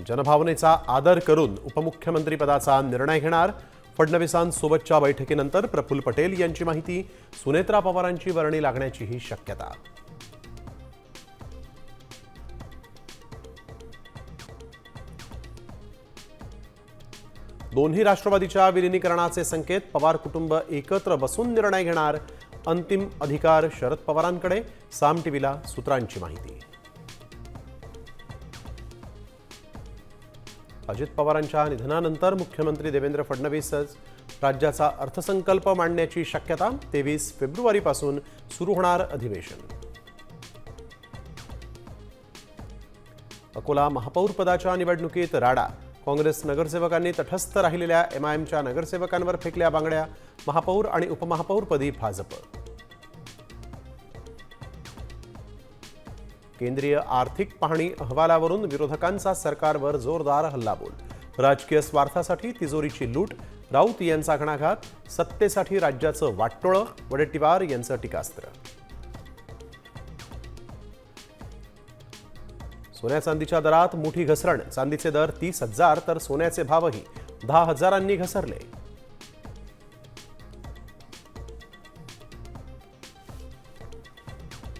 जनभावनेचा आदर करून उपमुख्यमंत्रीपदाचा निर्णय घेणार. फडणवीसांसोबतच्या बैठकीनंतर प्रफुल्ल पटेल यांची माहिती. सुनेत्रा पवारांची वर्णी लागण्याचीही शक्यता. दोन्ही राष्ट्रवादीच्या विलिनीकरणाचे संकेत. पवार कुटुंब एकत्र बसून निर्णय घेणार. अंतिम अधिकार शरद पवारांकडे. साम टीव्हीला सूत्रांची माहिती. अजित पवारांच्या निधनानंतर मुख्यमंत्री देवेंद्र फडणवीसच राज्याचा अर्थसंकल्प मांडण्याची शक्यता. 23 फेब्रुवारीपासून सुरू होणार अधिवेशन. अकोला महापौर पदाच्या निवडणुकीत राडा. काँग्रेस नगरसेवकांनी तटस्थ राहिलेल्या एमआयएमच्या नगरसेवकांवर फेकल्या बांगड्या. महापौर आणि उपमहापौरपदी भाजप. केंद्रीय आर्थिक पाहणी अहवालावरून विरोधकांचा सरकारवर जोरदार हल्लाबोल. राजकीय स्वार्थासाठी तिजोरीची लूट. राऊत यांचा घणाघात. सत्तेसाठी राज्याचं वाटोळं. वडेट्टीवार यांचं टीकास्त्र. सोन्या चांदीच्या दरात मोठी घसरण. चांदीचे दर 30,000 तर सोन्याचे भावही 10,000 घसरले.